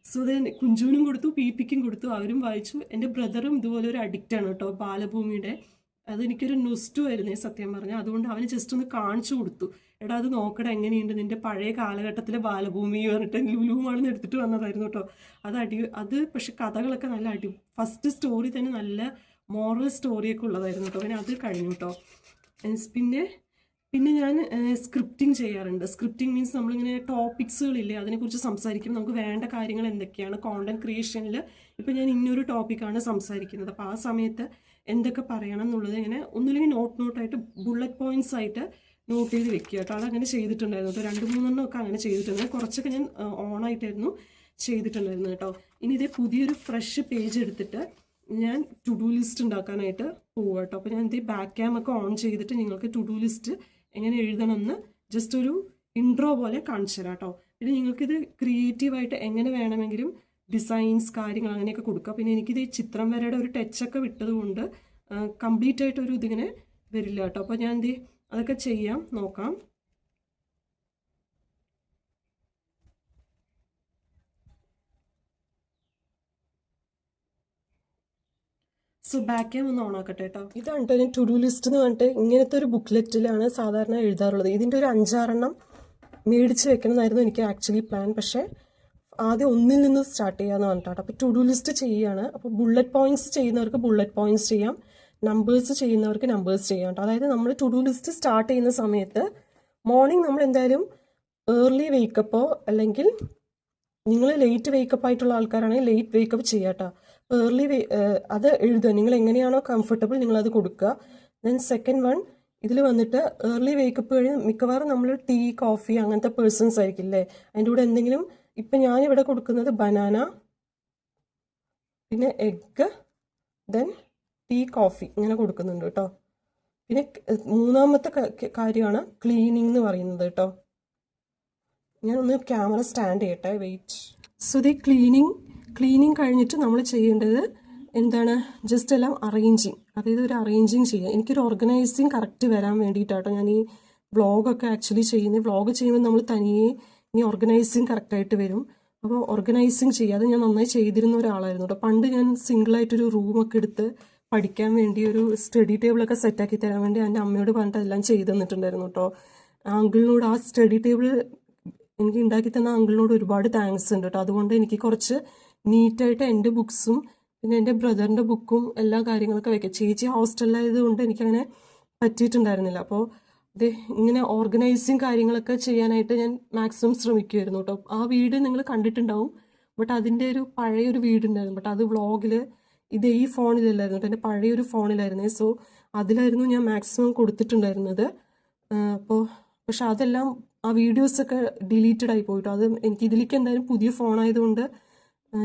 സോ ദെൻ കുഞ്ചുവിനും കൊടുത്തു, PPക്കും കൊടുത്തു, അവരും വായിച്ചു. എൻ്റെ ബ്രദറും ഇതുപോലെ ഒരു അഡിക്റ്റാണ് കേട്ടോ ബാലഭൂമിയുടെ. അതെനിക്കൊരു നൊസ്റ്റു ആയിരുന്നേ സത്യം പറഞ്ഞാൽ. അതുകൊണ്ട് അവന് ജസ്റ്റ് ഒന്ന് കാണിച്ചു കൊടുത്തു, എടാ അത് നോക്കടാ എങ്ങനെയുണ്ട് നിൻ്റെ പഴയ കാലഘട്ടത്തിലെ ബാലഭൂമി പറഞ്ഞിട്ട് ലുലുമാണെന്ന് എടുത്തിട്ട് വന്നതായിരുന്നു കേട്ടോ. അത് പക്ഷെ കഥകളൊക്കെ നല്ല ഫസ്റ്റ് സ്റ്റോറി തന്നെ നല്ല മോറൽ സ്റ്റോറിയൊക്കെ ഉള്ളതായിരുന്നു കേട്ടോ. പിന്നെ അത് കഴിഞ്ഞു കേട്ടോ. പിന്നെ ഞാൻ സ്ക്രിപ്റ്റിംഗ് ചെയ്യാറുണ്ട്. സ്ക്രിപ്റ്റിംഗ് മീൻസ് നമ്മളിങ്ങനെ ടോപ്പിക്സുകളില്ലേ അതിനെക്കുറിച്ച് സംസാരിക്കും. നമുക്ക് വേണ്ട കാര്യങ്ങൾ എന്തൊക്കെയാണ് കോണ്ടന്റ് ക്രിയേഷനിൽ. ഇപ്പം ഞാൻ ഇന്നൊരു ടോപ്പിക്കാണ് സംസാരിക്കുന്നത്, അപ്പോൾ ആ സമയത്ത് എന്തൊക്കെ പറയണം എന്നുള്ളത് ഇങ്ങനെ ഒന്നുമില്ലെങ്കിൽ നോട്ടായിട്ട് ബുള്ളറ്റ് പോയിന്റ്സ് ആയിട്ട് നോട്ട് ചെയ്ത് വെക്കുക കേട്ടോ. അതങ്ങനെ ചെയ്തിട്ടുണ്ടായിരുന്നു കേട്ടോ. 2-3 ഒക്കെ അങ്ങനെ ചെയ്തിട്ടുണ്ട്. കുറച്ചൊക്കെ ഞാൻ ഓണായിട്ടായിരുന്നു ചെയ്തിട്ടുണ്ടായിരുന്നു കേട്ടോ. ഇനി ഇതേ പുതിയൊരു ഫ്രഷ് പേജ് എടുത്തിട്ട് ഞാൻ ടു ഡു ലിസ്റ്റ് ഉണ്ടാക്കാനായിട്ട് പോവുക കേട്ടോ. അപ്പോൾ ഞാൻ ഇതേ ബാക്ക് ക്യാം ഒക്കെ ഓൺ ചെയ്തിട്ട് നിങ്ങൾക്ക് ടു ഡു ലിസ്റ്റ് എങ്ങനെ എഴുതണമെന്ന് ജസ്റ്റ് ഒരു ഇൻട്രോ പോലെ കാണിച്ചു തരാം കേട്ടോ. പിന്നെ നിങ്ങൾക്കിത് ക്രിയേറ്റീവായിട്ട് എങ്ങനെ വേണമെങ്കിലും ഡിസൈൻസ് കാര്യങ്ങൾ അങ്ങനെയൊക്കെ കൊടുക്കുക. പിന്നെ എനിക്കിത് ചിത്രം വരയുടെ ഒരു ടച്ചൊക്കെ വിട്ടത് കൊണ്ട് കംപ്ലീറ്റ് ആയിട്ടൊരു ഇതിങ്ങനെ വരില്ല കേട്ടോ. അപ്പോൾ ഞാൻ അതൊക്കെ നോക്കാം. സോ ബാക്ക് ക്യാം ഒന്ന് ഓണാക്കട്ടെ കേട്ടോ. ഇതാണ് കേട്ടോ ഞാൻ ടു ഡു ലിസ്റ്റ് എന്ന് പറഞ്ഞിട്ട് ഇങ്ങനത്തെ ഒരു ബുക്ക്ലെറ്റിലാണ് സാധാരണ എഴുതാറുള്ളത്. ഇതിൻ്റെ ഒരു 5-6 മേടിച്ച് വെക്കണമെന്നായിരുന്നു എനിക്ക് ആക്ച്വലി പ്ലാൻ. പക്ഷേ ആദ്യം ഒന്നിൽ നിന്ന് സ്റ്റാർട്ട് ചെയ്യാമെന്ന് പറഞ്ഞിട്ടാണ്. അപ്പോൾ ടു ഡു ലിസ്റ്റ് ചെയ്യുകയാണ്. അപ്പോൾ ബുള്ളറ്റ് പോയിന്റ്സ് ചെയ്യുന്നവർക്ക് ബുള്ളറ്റ് പോയിന്റ്സ് ചെയ്യാം, നമ്പേഴ്സ് ചെയ്യുന്നവർക്ക് നമ്പേഴ്സ് ചെയ്യാം കേട്ടോ. അതായത് നമ്മൾ ടു ഡു ലിസ്റ്റ് സ്റ്റാർട്ട് ചെയ്യുന്ന സമയത്ത് മോർണിംഗ് നമ്മൾ എന്തായാലും ഏർലി വേക്കപ്പോ അല്ലെങ്കിൽ നിങ്ങൾ ലേറ്റ് വേക്കപ്പ് ആയിട്ടുള്ള ആൾക്കാരാണെങ്കിൽ ലേറ്റ് വേക്കപ്പ് ചെയ്യാം കേട്ടോ. ഏർലി അത് എഴുതുക, നിങ്ങൾ എങ്ങനെയാണോ കംഫർട്ടബിൾ നിങ്ങളത് കൊടുക്കുക. ദെൻ സെക്കൻഡ് വൺ ഇതിൽ വന്നിട്ട് ഏർലി വേക്കപ്പ് കഴിഞ്ഞ് മിക്കവാറും നമ്മൾ ടീ കോഫി അങ്ങനത്തെ പേഴ്സൺസ് ആയിരിക്കില്ലേ. അതിൻ്റെ കൂടെ എന്തെങ്കിലും ഇപ്പം ഞാനിവിടെ കൊടുക്കുന്നത് ബനാന, പിന്നെ എഗ്ഗ്, ദെൻ ടീ കോഫി ഇങ്ങനെ കൊടുക്കുന്നുണ്ട് കേട്ടോ. പിന്നെ മൂന്നാമത്തെ കാര്യമാണ് ക്ലീനിങ് എന്ന് പറയുന്നത് കേട്ടോ. ഞാനൊന്ന് ക്യാമറ സ്റ്റാൻഡ് ചെയ്യട്ടെ, വെയിറ്റ്. സോ ദി ക്ലീനിങ് കഴിഞ്ഞിട്ട് നമ്മൾ ചെയ്യേണ്ടത് എന്താണ്, ജസ്റ്റ് എല്ലാം അറേഞ്ചിങ്, അതായത് ഒരു അറേഞ്ചിങ് ചെയ്യുക. എനിക്കൊരു ഓർഗനൈസിങ് കറക്റ്റ് വരാൻ വേണ്ടിയിട്ടാട്ടോ ഞാൻ ഈ വ്ളോഗൊക്കെ ആക്ച്വലി ചെയ്യുന്നത്. വ്ളോഗ് ചെയ്യുമ്പോൾ നമ്മൾ തനിയെ ഇനി ഓർഗനൈസിങ് കറക്റ്റായിട്ട് വരും. അപ്പോൾ ഓർഗനൈസിങ് ചെയ്യുക, അത് ഞാൻ നന്നായി ചെയ്തിരുന്ന ഒരാളായിരുന്നു കേട്ടോ. പണ്ട് ഞാൻ സിംഗിളായിട്ടൊരു റൂമൊക്കെ എടുത്ത് പഠിക്കാൻ വേണ്ടി ഒരു സ്റ്റഡി ടേബിളൊക്കെ സെറ്റാക്കി തരാൻ വേണ്ടി എൻ്റെ അമ്മയോട് പറഞ്ഞിട്ട് എല്ലാം ചെയ്ത് തന്നിട്ടുണ്ടായിരുന്നു കേട്ടോ. അങ്കിളിനോട് ആ സ്റ്റഡി ടേബിൾ എനിക്ക് ഉണ്ടാക്കി തന്ന അങ്കിളിനോട് ഒരുപാട് താങ്ക്സ് ഉണ്ട് കേട്ടോ. അതുകൊണ്ട് എനിക്ക് കുറച്ച് നീറ്റായിട്ട് എൻ്റെ ബുക്സും പിന്നെ എൻ്റെ ബ്രദറിൻ്റെ ബുക്കും എല്ലാ കാര്യങ്ങളൊക്കെ വെക്കാം. ചേച്ചി ഹോസ്റ്റലിലായത് കൊണ്ട് എനിക്കങ്ങനെ പറ്റിയിട്ടുണ്ടായിരുന്നില്ല. അപ്പോൾ ഇങ്ങനെ ഓർഗനൈസിങ് കാര്യങ്ങളൊക്കെ ചെയ്യാനായിട്ട് ഞാൻ മാക്സിമം ശ്രമിക്കുമായിരുന്നു കേട്ടോ. ആ വീഡിയോ നിങ്ങൾ കണ്ടിട്ടുണ്ടാവും, ബട്ട് അതിൻ്റെ ഒരു പഴയൊരു വീടുണ്ടായിരുന്നു. ബട്ട് അത് വ്ളോഗിൽ ഇത് ഈ ഫോണിലല്ലായിരുന്നു കേട്ടോ, എൻ്റെ പഴയൊരു ഫോണിലായിരുന്നേ. സോ അതിലായിരുന്നു ഞാൻ മാക്സിമം കൊടുത്തിട്ടുണ്ടായിരുന്നത്. അപ്പോൾ പക്ഷെ അതെല്ലാം ആ വീഡിയോസൊക്കെ ഡിലീറ്റഡ് ആയി പോയിട്ടോ. അത് എനിക്ക് ഇതിലേക്ക് എന്തായാലും പുതിയ ഫോണായതുകൊണ്ട്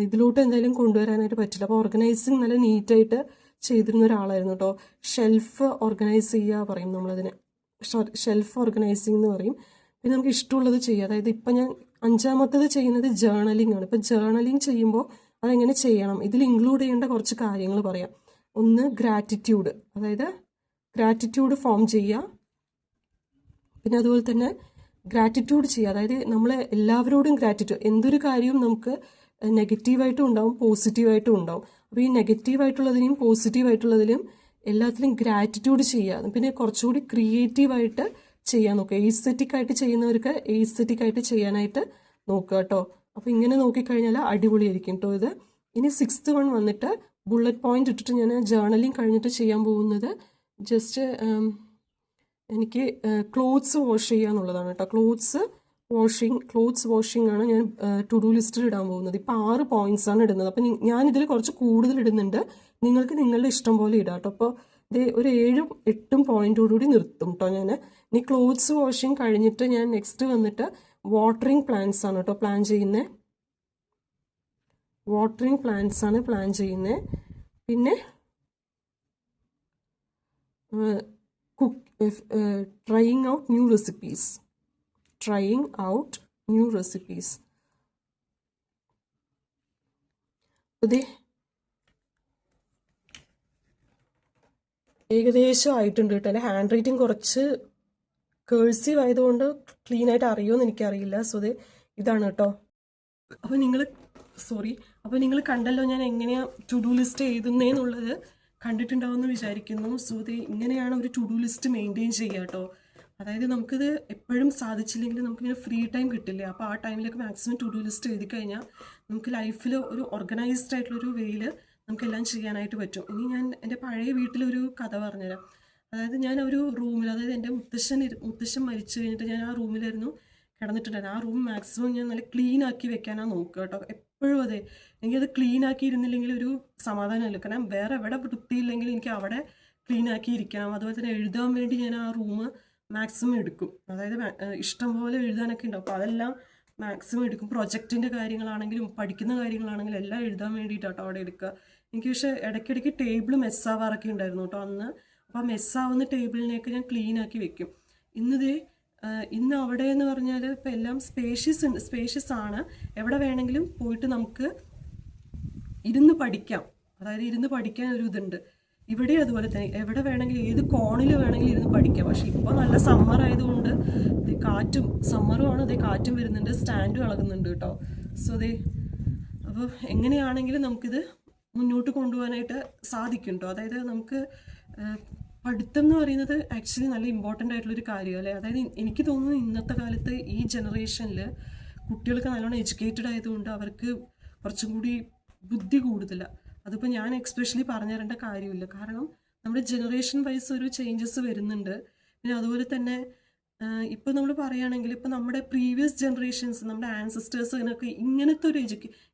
ഇതിലോട്ട് എന്തായാലും കൊണ്ടുവരാനായിട്ട് പറ്റില്ല. അപ്പോൾ ഓർഗനൈസിങ് നല്ല നീറ്റായിട്ട് ചെയ്തിരുന്ന ഒരാളായിരുന്നു കേട്ടോ. ഷെൽഫ് ഓർഗനൈസ് ചെയ്യുക പറയും നമ്മളതിന്, ഷെൽഫ് ഓർഗനൈസിങ് എന്ന് പറയും. പിന്നെ നമുക്ക് ഇഷ്ടമുള്ളത് ചെയ്യുക. അതായത് ഇപ്പം ഞാൻ 5ാമത്തേത് ചെയ്യുന്നത് ജേർണലിംഗ് ആണ്. ഇപ്പം ജേർണലിംഗ് ചെയ്യുമ്പോൾ അതെങ്ങനെ ചെയ്യണം, ഇതിൽ ഇൻക്ലൂഡ് ചെയ്യേണ്ട കുറച്ച് കാര്യങ്ങൾ പറയാം. ഒന്ന് ഗ്രാറ്റിറ്റ്യൂഡ്, അതായത് ഗ്രാറ്റിറ്റ്യൂഡ് ഫോം ചെയ്യുക. പിന്നെ അതുപോലെ തന്നെ ഗ്രാറ്റിറ്റ്യൂഡ് ചെയ്യുക, അതായത് നമ്മൾ എല്ലാവരോടും ഗ്രാറ്റിറ്റ്യൂഡ്, എന്തൊരു കാര്യവും നമുക്ക് നെഗറ്റീവായിട്ടും ഉണ്ടാവും പോസിറ്റീവായിട്ടും ഉണ്ടാവും. അപ്പോൾ ഈ നെഗറ്റീവായിട്ടുള്ളതിനെയും പോസിറ്റീവായിട്ടുള്ളതിലും എല്ലാത്തിലും ഗ്രാറ്റിറ്റ്യൂഡ് ചെയ്യുക. പിന്നെ കുറച്ചുകൂടി ക്രിയേറ്റീവായിട്ട് ചെയ്യാൻ നോക്കുക. എയ്സ്തെറ്റിക് ആയിട്ട് ചെയ്യുന്നവർക്ക് എയ്സ്തെറ്റിക് ആയിട്ട് ചെയ്യാനായിട്ട് നോക്കുക കേട്ടോ. അപ്പോൾ ഇങ്ങനെ നോക്കിക്കഴിഞ്ഞാൽ അടിപൊളിയായിരിക്കും കേട്ടോ ഇത്. ഇനി 6th വൺ വന്നിട്ട് ബുള്ളറ്റ് പോയിന്റ് ഇട്ടിട്ട് ഞാൻ ജേർണലിംഗ് കഴിഞ്ഞിട്ട് ചെയ്യാൻ പോകുന്നത് ജസ്റ്റ് എനിക്ക് ക്ലോത്ത്സ് വാഷ് ചെയ്യുക എന്നുള്ളതാണ് കേട്ടോ. ക്ലോത്ത്സ് വാഷിംഗ് ആണ് ഞാൻ ടു ഡു ലിസ്റ്റിൽ ഇടാൻ പോകുന്നത്. ഇപ്പോൾ 6 പോയിന്റ്സ് ആണ് ഇടുന്നത്. അപ്പം ഞാനിതിൽ കുറച്ച് കൂടുതൽ ഇടുന്നുണ്ട്, നിങ്ങൾക്ക് നിങ്ങളുടെ ഇഷ്ടം പോലെ ഇടാം കേട്ടോ. അപ്പോൾ ഇത് ഒരു 7ഉം 8ഉം പോയിന്റോടുകൂടി നിർത്തും കേട്ടോ ഞാൻ. ഇനി ക്ലോത്ത്സ് വാഷിംഗ് കഴിഞ്ഞിട്ട് ഞാൻ നെക്സ്റ്റ് വന്നിട്ട് വാട്ടറിങ് പ്ലാന്റ്സ് ആണ് കേട്ടോ പ്ലാൻ ചെയ്യുന്നത്. വാട്ടറിങ് പ്ലാന്റ്സ് ആണ് പ്ലാൻ ചെയ്യുന്നത്. പിന്നെ ട്രൈയിങ് ഔട്ട് ന്യൂ റെസിപ്പീസ്. അതെ, ഏകദേശം ആയിട്ടുണ്ട് കേട്ടോ. എൻ്റെ ഹാൻഡ് റൈറ്റിംഗ് കുറച്ച് കേഴ്സീവ് ആയതുകൊണ്ട് ക്ലീൻ ആയിട്ട് അറിയുമെന്ന് എനിക്കറിയില്ല. സോ ഇതാണ് കേട്ടോ. അപ്പോൾ നിങ്ങൾ കണ്ടല്ലോ ഞാൻ എങ്ങനെയാണ് ടു ഡു ലിസ്റ്റ് എഴുതുന്നതെന്നുള്ളത് കണ്ടിട്ടുണ്ടാവുമെന്ന് വിചാരിക്കുന്നു. സോ ഇങ്ങനെയാണ് ഒരു ടു ഡു ലിസ്റ്റ് മെയിൻറ്റെയിൻ ചെയ്യുക കേട്ടോ. അതായത് നമുക്കിത് എപ്പോഴും സാധിച്ചില്ലെങ്കിൽ നമുക്കിങ്ങനെ ഫ്രീ ടൈം കിട്ടില്ലേ. അപ്പോൾ ആ ടൈമിലേക്ക് മാക്സിമം ടു ഡു ലിസ്റ്റ് എഴുതി കഴിഞ്ഞാൽ നമുക്ക് ലൈഫിൽ ഒരു ഓർഗനൈസ്ഡ് ആയിട്ടുള്ളൊരു വേയിൽ നമുക്കെല്ലാം ചെയ്യാനായിട്ട് പറ്റും. ഇനി ഞാൻ എൻ്റെ പഴയ വീട്ടിലൊരു കഥ പറഞ്ഞുതരാം. അതായത് ഞാൻ ഒരു റൂമിൽ, അതായത് എൻ്റെ മുത്തശ്ശൻ മരിച്ചു കഴിഞ്ഞിട്ട് ഞാൻ ആ റൂമിലായിരുന്നു കിടന്നിട്ടുണ്ടായിരുന്നു. ആ റൂം മാക്സിമം ഞാൻ നല്ല ക്ലീൻ ആക്കി വെക്കാനാണ് നോക്കുക കേട്ടോ. എപ്പോഴും അതെ, എനിക്കത് ക്ലീൻ ആക്കി ഇരുന്നില്ലെങ്കിൽ ഒരു സമാധാനമല്ല. കാരണം വേറെ എവിടെ വൃത്തിയില്ലെങ്കിൽ എനിക്ക് അവിടെ ക്ലീൻ ആക്കി ഇരിക്കണം. അതുപോലെ തന്നെ എഴുതാൻ വേണ്ടി ഞാൻ ആ റൂം മാക്സിമം എടുക്കും. അതായത് ഇഷ്ടംപോലെ എഴുതാനൊക്കെ ഉണ്ടാവും. അപ്പോൾ അതെല്ലാം മാക്സിമം എടുക്കും. പ്രൊജക്റ്റിൻ്റെ കാര്യങ്ങളാണെങ്കിലും പഠിക്കുന്ന കാര്യങ്ങളാണെങ്കിലും എല്ലാം എഴുതാൻ വേണ്ടിയിട്ടാട്ടോ അവിടെ എടുക്കുക. എനിക്ക് പക്ഷേ ഇടയ്ക്കിടയ്ക്ക് ടേബിൾ മെസ്സാവാറൊക്കെ ഉണ്ടായിരുന്നു കേട്ടോ അന്ന്. അപ്പോൾ ആ മെസ്സാവുന്ന ടേബിളിനെയൊക്കെ ഞാൻ ക്ലീൻ ആക്കി വെക്കും. ഇന്ന് അവിടെ എന്ന് പറഞ്ഞാൽ ഇപ്പം എല്ലാം സ്പേഷ്യസ് ആണ്. എവിടെ വേണമെങ്കിലും പോയിട്ട് നമുക്ക് ഇരുന്ന് പഠിക്കാം. അതായത് ഇരുന്ന് പഠിക്കാൻ ഒരു ഇതുണ്ട്. ഇവിടെ അതുപോലെ തന്നെ എവിടെ വേണമെങ്കിലും ഏത് കോണിൽ വേണമെങ്കിലും ഇരുന്ന് പഠിക്കാം. പക്ഷെ ഇപ്പോൾ നല്ല സമ്മർ ആയതുകൊണ്ട് സമ്മറുമാണ്, കാറ്റും വരുന്നുണ്ട്, സ്റ്റാൻഡും ഇളകുന്നുണ്ട് കേട്ടോ. സോ അപ്പോൾ എങ്ങനെയാണെങ്കിലും നമുക്കിത് മുന്നോട്ട് കൊണ്ടുപോകാനായിട്ട് സാധിക്കും കേട്ടോ. അതായത് നമുക്ക് പഠിത്തം എന്ന് പറയുന്നത് ആക്ച്വലി നല്ല ഇമ്പോർട്ടൻ്റ് ആയിട്ടുള്ളൊരു കാര്യം അല്ലേ. അതായത് എനിക്ക് തോന്നുന്നു ഇന്നത്തെ കാലത്ത് ഈ ജനറേഷനിൽ കുട്ടികൾക്ക് നല്ലോണം എഡ്യൂക്കേറ്റഡ് ആയതുകൊണ്ട് അവർക്ക് കുറച്ചും കൂടി ബുദ്ധി കൂടുതലാണ്. അതിപ്പോൾ ഞാൻ എക്സ്പെഷ്യലി പറഞ്ഞു തരേണ്ട കാര്യമില്ല. കാരണം നമ്മുടെ ജനറേഷൻ വൈസ് ഒരു ചേഞ്ചസ് വരുന്നുണ്ട്. പിന്നെ അതുപോലെ തന്നെ ഇപ്പോൾ നമ്മൾ പറയുകയാണെങ്കിൽ ഇപ്പോൾ നമ്മുടെ പ്രീവിയസ് ജനറേഷൻസ്, നമ്മുടെ ആൻസിസ്റ്റേഴ്സിനൊക്കെ ഇങ്ങനത്തെ ഒരു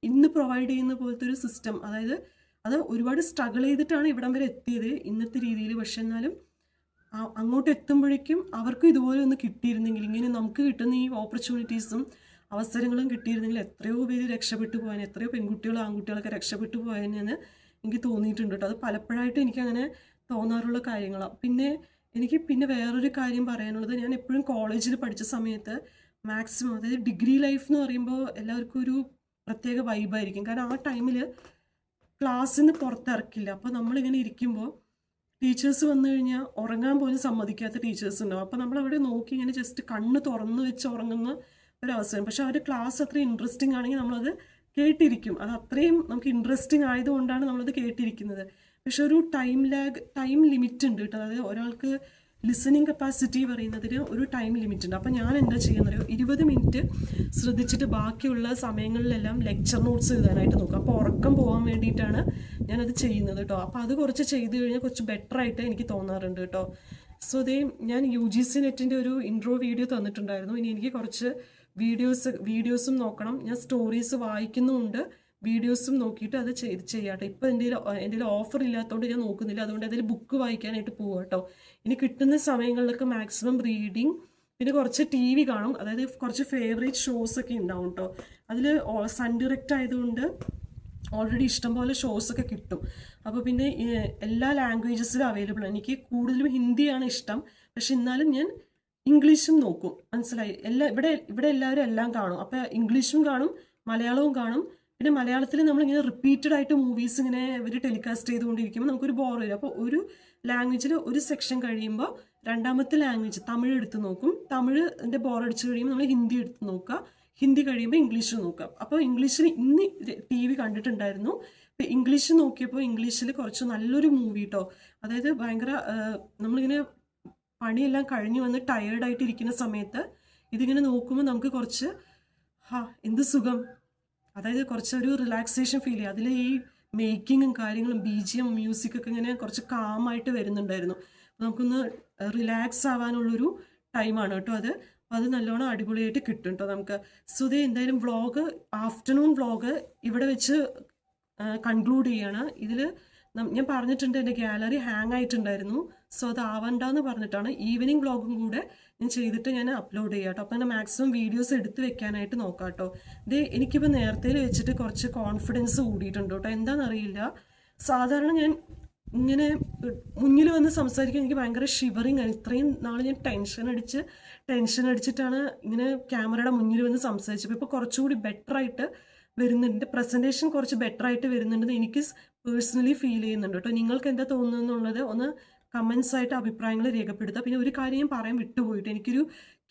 ഇന്ന് പ്രൊവൈഡ് ചെയ്യുന്ന പോലത്തെ ഒരു സിസ്റ്റം, അതായത് അത് ഒരുപാട് സ്ട്രഗിൾ ചെയ്തിട്ടാണ് ഇവിടം വരെ എത്തിയത് ഇന്നത്തെ രീതിയിൽ. പക്ഷെ എന്നാലും അങ്ങോട്ട് എത്തുമ്പോഴേക്കും അവർക്കും ഇതുപോലെ ഒന്ന് കിട്ടിയിരുന്നെങ്കിൽ, ഇങ്ങനെ നമുക്ക് കിട്ടുന്ന ഈ ഓപ്പർച്യൂണിറ്റീസും അവസരങ്ങളും കിട്ടിയിരുന്നെങ്കിൽ എത്രയോ പേര് രക്ഷപ്പെട്ടു പോയാൽ, എത്രയോ പെൺകുട്ടികളും ആൺകുട്ടികളൊക്കെ രക്ഷപ്പെട്ടു പോയെന്ന് എനിക്ക് തോന്നിയിട്ടുണ്ട് കേട്ടോ. അത് പലപ്പോഴായിട്ട് എനിക്കങ്ങനെ തോന്നാറുള്ള കാര്യങ്ങളാണ്. പിന്നെ വേറൊരു കാര്യം പറയാനുള്ളത്, ഞാൻ എപ്പോഴും കോളേജിൽ പഠിച്ച സമയത്ത് മാക്സിമം, അതായത് ഡിഗ്രി ലൈഫ് എന്ന് പറയുമ്പോൾ എല്ലാവർക്കും ഒരു പ്രത്യേക വൈബായിരിക്കും. കാരണം ആ ടൈമിൽ ക്ലാസ്സിൽ നിന്ന് പുറത്തിറക്കില്ല. അപ്പോൾ നമ്മളിങ്ങനെ ഇരിക്കുമ്പോൾ ടീച്ചേഴ്സ് വന്നു കഴിഞ്ഞാൽ ഉറങ്ങാൻ പോലും സമ്മതിക്കാത്ത ടീച്ചേഴ്സ് ഉണ്ടാവും. അപ്പോൾ നമ്മളവിടെ നോക്കി ഇങ്ങനെ ജസ്റ്റ് കണ്ണ് തുറന്ന് വെച്ച് ഉറങ്ങുന്ന ഒരവസരം. പക്ഷെ അവരുടെ ക്ലാസ് അത്ര ഇൻട്രസ്റ്റിംഗ് ആണെങ്കിൽ നമ്മളത് കേട്ടിരിക്കും. അത് അത്രയും നമുക്ക് ഇൻട്രസ്റ്റിംഗ് ആയതുകൊണ്ടാണ് നമ്മളത് കേട്ടിരിക്കുന്നത്. പക്ഷെ ഒരു ടൈം ലിമിറ്റ് ഉണ്ട് കേട്ടോ. അതായത് ഒരാൾക്ക് ലിസണിങ് കപ്പാസിറ്റി പറയുന്നതിന് ഒരു ടൈം ലിമിറ്റ് ഉണ്ട്. അപ്പോൾ ഞാൻ എന്താ ചെയ്യുന്നത്, 20 മിനിറ്റ് ശ്രദ്ധിച്ചിട്ട് ബാക്കിയുള്ള സമയങ്ങളിലെല്ലാം ലെക്ചർ നോട്ട്സ് എഴുതാനായിട്ട് നോക്കും. അപ്പോൾ ഉറക്കം പോകാൻ വേണ്ടിയിട്ടാണ് ഞാനത് ചെയ്യുന്നത് കേട്ടോ. അപ്പോൾ അത് കുറച്ച് ചെയ്ത് കഴിഞ്ഞാൽ കുറച്ച് ബെറ്റർ ആയിട്ട് എനിക്ക് തോന്നാറുണ്ട് കേട്ടോ. സോ ഞാൻ UGC നെറ്റിൻ്റെ ഒരു ഇൻട്രോ വീഡിയോ തന്നിട്ടുണ്ടായിരുന്നു. ഇനി എനിക്ക് കുറച്ച് വീഡിയോസും നോക്കണം. ഞാൻ സ്റ്റോറീസ് വായിക്കുന്നുമുണ്ട്, വീഡിയോസും നോക്കിയിട്ട് അത് ചെയ്യാട്ടോ. ഇപ്പോൾ എൻ്റെ ഓഫർ ഇല്ലാത്തതുകൊണ്ട് ഞാൻ നോക്കുന്നില്ല, അതുകൊണ്ട് അതിൽ ബുക്ക് വായിക്കാനായിട്ട് പോവുക കേട്ടോ. ഇനി കിട്ടുന്ന സമയങ്ങളിലൊക്കെ മാക്സിമം റീഡിങ്, പിന്നെ കുറച്ച് TV കാണും, അതായത് കുറച്ച് ഫേവറേറ്റ് ഷോസൊക്കെ ഉണ്ടാവും കേട്ടോ. അതിൽ സൺ ഡയറക്റ്റ് ആയതുകൊണ്ട് ഓൾറെഡി ഇഷ്ടംപോലെ ഷോസൊക്കെ കിട്ടും. അപ്പോൾ പിന്നെ എല്ലാ ലാംഗ്വേജസിലും അവൈലബിൾ ആണ്. എനിക്ക് കൂടുതലും ഹിന്ദിയാണ് ഇഷ്ടം, പക്ഷെ എന്നാലും ഞാൻ ഇംഗ്ലീഷും നോക്കും. മനസ്സിലായി? ഇവിടെ എല്ലാവരും എല്ലാം കാണും. അപ്പോൾ ഇംഗ്ലീഷും കാണും, മലയാളവും കാണും. പിന്നെ മലയാളത്തിൽ നമ്മളിങ്ങനെ റിപ്പീറ്റഡ് ആയിട്ട് മൂവീസ് ഇങ്ങനെ ഇവർ ടെലികാസ്റ്റ് ചെയ്തുകൊണ്ടിരിക്കുമ്പോൾ നമുക്കൊരു ബോർ വരും. അപ്പോൾ ഒരു ലാംഗ്വേജിൽ ഒരു സെക്ഷൻ കഴിയുമ്പോൾ രണ്ടാമത്തെ ലാംഗ്വേജ് തമിഴ് എടുത്ത് നോക്കും. തമിഴിൻ്റെ ബോറടിച്ച് കഴിയുമ്പോൾ നമ്മൾ ഹിന്ദി എടുത്ത് നോക്കുക. ഹിന്ദി കഴിയുമ്പോൾ ഇംഗ്ലീഷ് നോക്കാം. അപ്പോൾ ഇംഗ്ലീഷിൽ ഇന്ന് TV കണ്ടിട്ടുണ്ടായിരുന്നു. അപ്പോൾ ഇംഗ്ലീഷ് നോക്കിയപ്പോൾ ഇംഗ്ലീഷിൽ കുറച്ച് നല്ലൊരു മൂവി കേട്ടോ. അതായത് ഭയങ്കര നമ്മളിങ്ങനെ പണിയെല്ലാം കഴിഞ്ഞ് വന്ന് ടയേർഡായിട്ട് ഇരിക്കുന്ന സമയത്ത് ഇതിങ്ങനെ നോക്കുമ്പോൾ നമുക്ക് കുറച്ച് എന്ത് സുഖം, അതായത് കുറച്ചൊരു റിലാക്സേഷൻ ഫീൽ ചെയ്യും. അതിൽ ഈ മേക്കിങ്ങും കാര്യങ്ങളും BGM മ്യൂസിക്കൊക്കെ ഇങ്ങനെ കുറച്ച് കാമായിട്ട് വരുന്നുണ്ടായിരുന്നു. അപ്പോൾ നമുക്കൊന്ന് റിലാക്സ് ആവാനുള്ളൊരു ടൈമാണ് കേട്ടോ അത്. അത് നല്ലോണം അടിപൊളിയായിട്ട് കിട്ടും കേട്ടോ നമുക്ക്. സോ ഇത് എന്തായാലും ആഫ്റ്റർനൂൺ വ്ളോഗ് ഇവിടെ വെച്ച് കൺക്ലൂഡ് ചെയ്യാണ്. ഇതിൽ ഞാൻ പറഞ്ഞിട്ടുണ്ട് എൻ്റെ ഗാലറി ഹാങ് ആയിട്ടുണ്ടായിരുന്നു. സോ അത് ആവണ്ടെന്ന് പറഞ്ഞിട്ടാണ് ഈവനിങ് വ്ളോഗും കൂടെ ഞാൻ ചെയ്തിട്ട് ഞാൻ അപ്ലോഡ് ചെയ്യാം കേട്ടോ. അപ്പോൾ ഞാൻ മാക്സിമം വീഡിയോസ് എടുത്ത് വെക്കാനായിട്ട് നോക്കാം കേട്ടോ. എനിക്കിപ്പോൾ നേരത്തെ വെച്ചിട്ട് കുറച്ച് കോൺഫിഡൻസ് കൂടിയിട്ടുണ്ട് കേട്ടോ. എന്താണെന്നറിയില്ല, സാധാരണ ഞാൻ ഇങ്ങനെ മുന്നിൽ വന്ന് സംസാരിക്കാൻ എനിക്ക് ഭയങ്കര ഷിവറിങ് ആണ്. ഇത്രയും നാൾ ഞാൻ ടെൻഷൻ അടിച്ചിട്ടാണ് ഇങ്ങനെ ക്യാമറയുടെ മുന്നിൽ വന്ന് സംസാരിച്ചപ്പോൾ ഇപ്പോൾ കുറച്ചുകൂടി ബെറ്ററായിട്ട് വരുന്നുണ്ട്. പ്രസൻറ്റേഷൻ കുറച്ച് ബെറ്ററായിട്ട് വരുന്നുണ്ടെന്ന് എനിക്ക് പേഴ്സണലി ഫീൽ ചെയ്യുന്നുണ്ട് കേട്ടോ. നിങ്ങൾക്ക് എന്താ തോന്നുന്നുള്ളത് ഒന്ന് കമൻസ് ആയിട്ട് അഭിപ്രായങ്ങൾ രേഖപ്പെടുത്തുക. പിന്നെ ഒരു കാര്യം ഞാൻ പറയാൻ വിട്ടുപോയിട്ട്, എനിക്കൊരു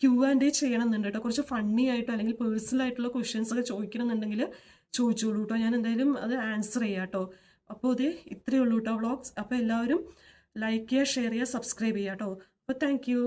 Q&A ചെയ്യണമെന്നുണ്ട് കേട്ടോ. കുറച്ച് ഫണ്ണി ആയിട്ടോ അല്ലെങ്കിൽ പേഴ്സണൽ ആയിട്ടുള്ള ക്വസ്റ്റ്യൻസ് ഒക്കെ ചോദിക്കണമെന്നുണ്ടെങ്കിൽ ചോദിച്ചോളൂ കേട്ടോ. ഞാൻ എന്തായാലും അത് ആൻസർ ചെയ്യാം കേട്ടോ. അപ്പോൾ ഇത്രയേ ഉള്ളൂ കേട്ടോ വ്ളോഗ്സ്. അപ്പോൾ എല്ലാവരും ലൈക്ക് ചെയ്യുക, ഷെയർ ചെയ്യുക, സബ്സ്ക്രൈബ് ചെയ്യുക കേട്ടോ. അപ്പോൾ താങ്ക് യു.